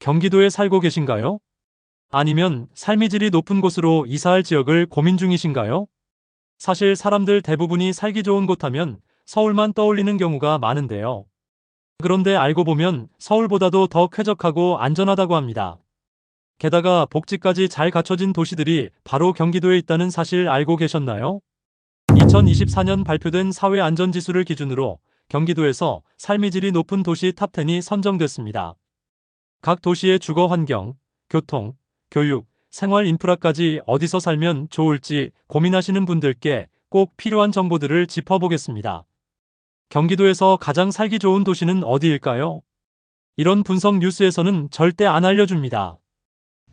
경기도에 살고 계신가요? 아니면 삶의 질이 높은 곳으로 이사할 지역을 고민 중이신가요? 사실 사람들 대부분이 살기 좋은 곳 하면 서울만 떠올리는 경우가 많은데요. 그런데 알고 보면 서울보다도 더 쾌적하고 안전하다고 합니다. 게다가 복지까지 잘 갖춰진 도시들이 바로 경기도에 있다는 사실 알고 계셨나요? 2024년 발표된 사회안전지수를 기준으로 경기도에서 삶의 질이 높은 도시 탑10이 선정됐습니다. 각 도시의 주거 환경, 교통, 교육, 생활 인프라까지 어디서 살면 좋을지 고민하시는 분들께 꼭 필요한 정보들을 짚어보겠습니다. 경기도에서 가장 살기 좋은 도시는 어디일까요? 이런 분석 뉴스에서는 절대 안 알려줍니다.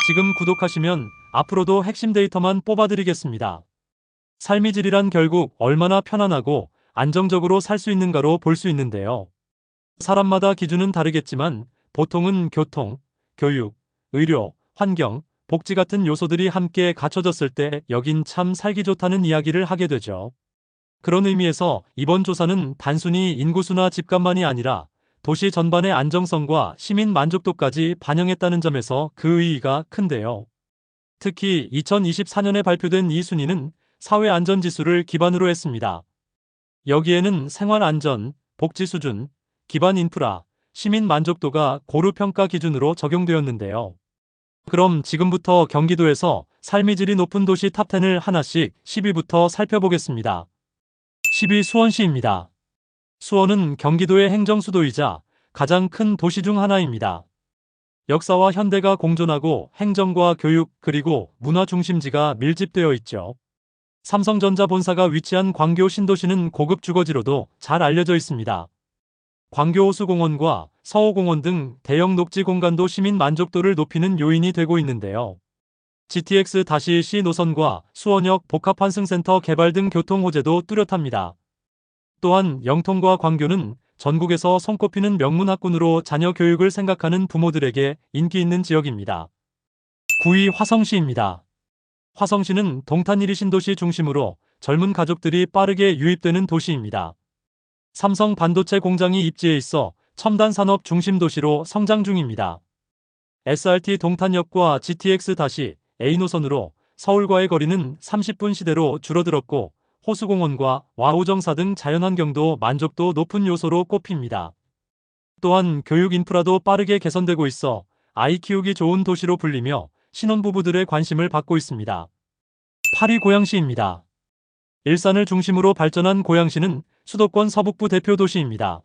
지금 구독하시면 앞으로도 핵심 데이터만 뽑아드리겠습니다. 삶의 질이란 결국 얼마나 편안하고 안정적으로 살 수 있는가로 볼 수 있는데요. 사람마다 기준은 다르겠지만 보통은 교통, 교육, 의료, 환경, 복지 같은 요소들이 함께 갖춰졌을 때 여긴 참 살기 좋다는 이야기를 하게 되죠. 그런 의미에서 이번 조사는 단순히 인구수나 집값만이 아니라 도시 전반의 안정성과 시민 만족도까지 반영했다는 점에서 그 의의가 큰데요. 특히 2024년에 발표된 이 순위는 사회안전지수를 기반으로 했습니다. 여기에는 생활안전, 복지 수준, 기반 인프라, 시민 만족도가 고루 평가 기준으로 적용되었는데요. 그럼 지금부터 경기도에서 삶의 질이 높은 도시 탑10을 하나씩 10위부터 살펴보겠습니다. 10위 수원시입니다. 수원은 경기도의 행정수도이자 가장 큰 도시 중 하나입니다. 역사와 현대가 공존하고 행정과 교육 그리고 문화 중심지가 밀집되어 있죠. 삼성전자 본사가 위치한 광교 신도시는 고급 주거지로도 잘 알려져 있습니다. 광교 호수공원과 서호공원 등 대형 녹지 공간도 시민 만족도를 높이는 요인이 되고 있는데요. GTX-C 노선과 수원역 복합환승센터 개발 등 교통 호재도 뚜렷합니다. 또한 영통과 광교는 전국에서 손꼽히는 명문 학군으로 자녀 교육을 생각하는 부모들에게 인기 있는 지역입니다. 9위 화성시입니다. 화성시는 동탄 1위 신도시 중심으로 젊은 가족들이 빠르게 유입되는 도시입니다. 삼성 반도체 공장이 입지해 있어 첨단 산업 중심 도시로 성장 중입니다. SRT 동탄역과 GTX-A 노선으로 서울과의 거리는 30분 시대로 줄어들었고 호수공원과 와우정사 등 자연환경도 만족도 높은 요소로 꼽힙니다. 또한 교육 인프라도 빠르게 개선되고 있어 아이 키우기 좋은 도시로 불리며 신혼부부들의 관심을 받고 있습니다. 8위 고양시입니다. 일산을 중심으로 발전한 고양시는 수도권 서북부 대표 도시입니다.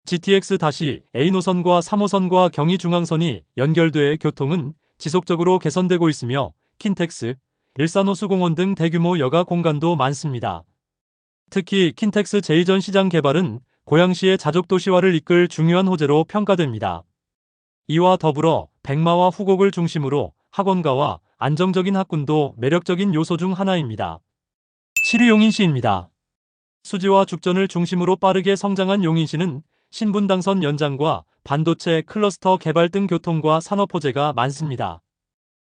GTX-A 노선과 3호선과 경의중앙선이 연결돼 교통은 지속적으로 개선되고 있으며 킨텍스, 일산호수공원 등 대규모 여가 공간도 많습니다. 특히 킨텍스 제2전 시장 개발은 고양시의 자족도시화를 이끌 중요한 호재로 평가됩니다. 이와 더불어 백마와 후곡을 중심으로 학원가와 안정적인 학군도 매력적인 요소 중 하나입니다. 7위 용인시입니다. 수지와 죽전을 중심으로 빠르게 성장한 용인시는 신분당선 연장과 반도체 클러스터 개발 등 교통과 산업 호재가 많습니다.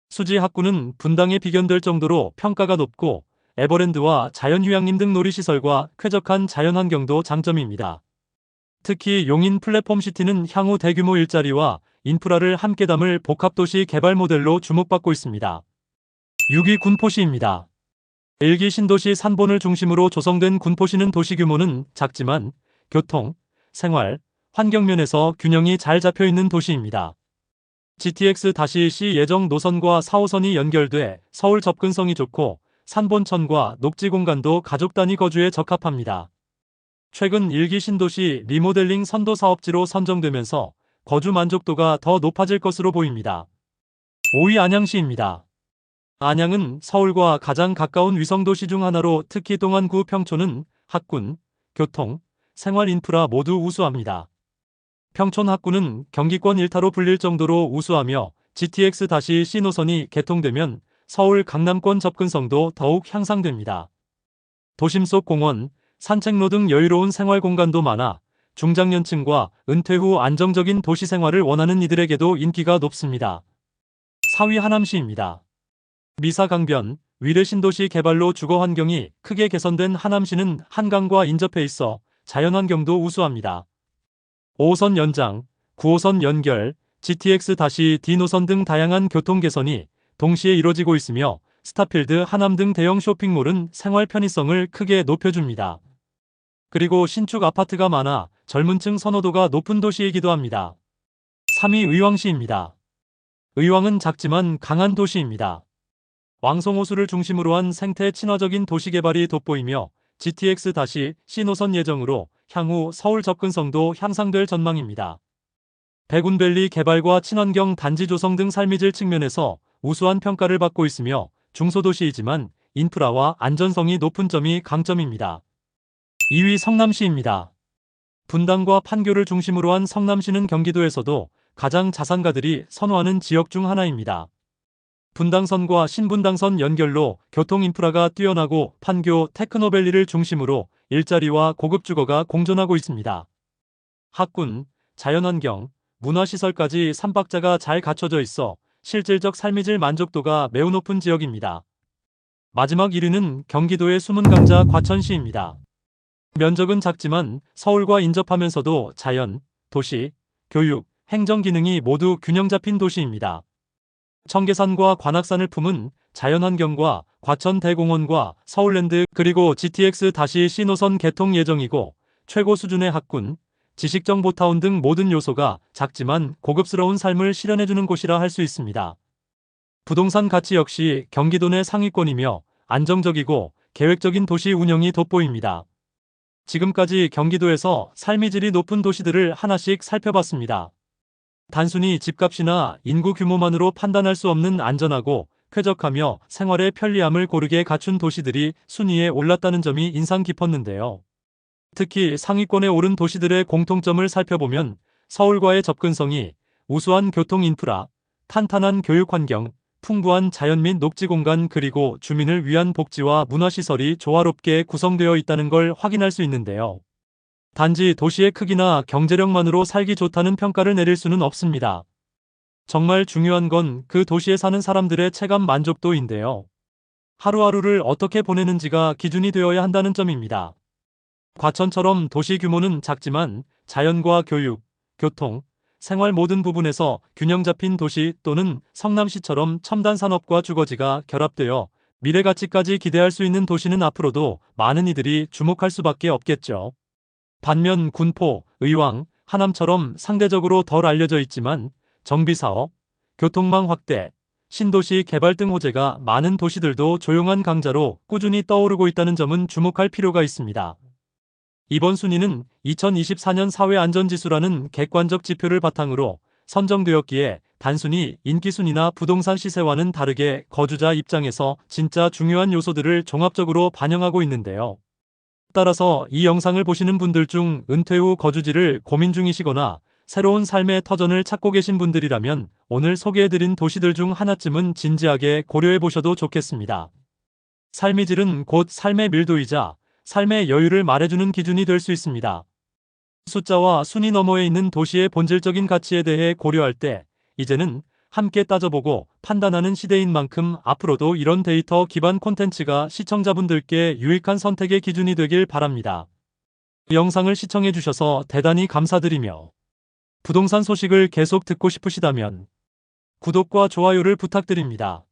수지 학구는 분당에 비견될 정도로 평가가 높고 에버랜드와 자연휴양림 등 놀이시설과 쾌적한 자연환경도 장점입니다. 특히 용인 플랫폼시티는 향후 대규모 일자리와 인프라를 함께 담을 복합도시 개발 모델로 주목받고 있습니다. 6위 군포시입니다. 1기 신도시 산본을 중심으로 조성된 군포시는 도시 규모는 작지만 교통, 생활, 환경 면에서 균형이 잘 잡혀있는 도시입니다. GTX-C 예정 노선과 4호선이 연결돼 서울 접근성이 좋고 산본천과 녹지 공간도 가족 단위 거주에 적합합니다. 최근 1기 신도시 리모델링 선도 사업지로 선정되면서 거주 만족도가 더 높아질 것으로 보입니다. 5위 안양시입니다. 안양은 서울과 가장 가까운 위성도시 중 하나로 특히 동안구 평촌은 학군, 교통, 생활 인프라 모두 우수합니다. 평촌 학군은 경기권 일타로 불릴 정도로 우수하며 GTX-C 노선이 개통되면 서울 강남권 접근성도 더욱 향상됩니다. 도심 속 공원, 산책로 등 여유로운 생활 공간도 많아 중장년층과 은퇴 후 안정적인 도시 생활을 원하는 이들에게도 인기가 높습니다. 4위 하남시입니다. 미사강변, 위례 신도시 개발로 주거 환경이 크게 개선된 하남시는 한강과 인접해 있어 자연환경도 우수합니다. 5호선 연장, 9호선 연결, GTX-D 노선 등 다양한 교통 개선이 동시에 이뤄지고 있으며 스타필드, 하남 등 대형 쇼핑몰은 생활 편의성을 크게 높여줍니다. 그리고 신축 아파트가 많아 젊은 층 선호도가 높은 도시이기도 합니다. 3위 의왕시입니다. 의왕은 작지만 강한 도시입니다. 왕송호수를 중심으로 한 생태 친화적인 도시 개발이 돋보이며 GTX-C 노선 예정으로 향후 서울 접근성도 향상될 전망입니다. 백운밸리 개발과 친환경 단지 조성 등 삶의 질 측면에서 우수한 평가를 받고 있으며 중소도시이지만 인프라와 안전성이 높은 점이 강점입니다. 2위 성남시입니다. 분당과 판교를 중심으로 한 성남시는 경기도에서도 가장 자산가들이 선호하는 지역 중 하나입니다. 분당선과 신분당선 연결로 교통 인프라가 뛰어나고 판교 테크노밸리를 중심으로 일자리와 고급 주거가 공존하고 있습니다. 학군, 자연환경, 문화시설까지 3박자가 잘 갖춰져 있어 실질적 삶의 질 만족도가 매우 높은 지역입니다. 마지막 1위는 경기도의 숨은 강자 과천시입니다. 면적은 작지만 서울과 인접하면서도 자연, 도시, 교육, 행정 기능이 모두 균형 잡힌 도시입니다. 청계산과 관악산을 품은 자연환경과 과천대공원과 서울랜드 그리고 GTX-C 노선 개통 예정이고 최고 수준의 학군, 지식정보타운 등 모든 요소가 작지만 고급스러운 삶을 실현해주는 곳이라 할 수 있습니다. 부동산 가치 역시 경기도 내 상위권이며 안정적이고 계획적인 도시 운영이 돋보입니다. 지금까지 경기도에서 삶의 질이 높은 도시들을 하나씩 살펴봤습니다. 단순히 집값이나 인구 규모만으로 판단할 수 없는 안전하고 쾌적하며 생활의 편리함을 고르게 갖춘 도시들이 순위에 올랐다는 점이 인상 깊었는데요. 특히 상위권에 오른 도시들의 공통점을 살펴보면 서울과의 접근성이, 우수한 교통 인프라, 탄탄한 교육 환경, 풍부한 자연 및 녹지 공간 그리고 주민을 위한 복지와 문화시설이 조화롭게 구성되어 있다는 걸 확인할 수 있는데요. 단지 도시의 크기나 경제력만으로 살기 좋다는 평가를 내릴 수는 없습니다. 정말 중요한 건 그 도시에 사는 사람들의 체감 만족도인데요. 하루하루를 어떻게 보내는지가 기준이 되어야 한다는 점입니다. 과천처럼 도시 규모는 작지만 자연과 교육, 교통, 생활 모든 부분에서 균형 잡힌 도시 또는 성남시처럼 첨단 산업과 주거지가 결합되어 미래 가치까지 기대할 수 있는 도시는 앞으로도 많은 이들이 주목할 수밖에 없겠죠. 반면 군포, 의왕, 하남처럼 상대적으로 덜 알려져 있지만 정비사업, 교통망 확대, 신도시 개발 등 호재가 많은 도시들도 조용한 강자로 꾸준히 떠오르고 있다는 점은 주목할 필요가 있습니다. 이번 순위는 2024년 사회안전지수라는 객관적 지표를 바탕으로 선정되었기에 단순히 인기 순위나 부동산 시세와는 다르게 거주자 입장에서 진짜 중요한 요소들을 종합적으로 반영하고 있는데요. 따라서 이 영상을 보시는 분들 중 은퇴 후 거주지를 고민 중이시거나 새로운 삶의 터전을 찾고 계신 분들이라면 오늘 소개해드린 도시들 중 하나쯤은 진지하게 고려해 보셔도 좋겠습니다. 삶의 질은 곧 삶의 밀도이자 삶의 여유를 말해주는 기준이 될 수 있습니다. 숫자와 순위 너머에 있는 도시의 본질적인 가치에 대해 고려할 때 이제는 함께 따져보고 판단하는 시대인 만큼 앞으로도 이런 데이터 기반 콘텐츠가 시청자분들께 유익한 선택의 기준이 되길 바랍니다. 영상을 시청해주셔서 대단히 감사드리며 부동산 소식을 계속 듣고 싶으시다면 구독과 좋아요를 부탁드립니다.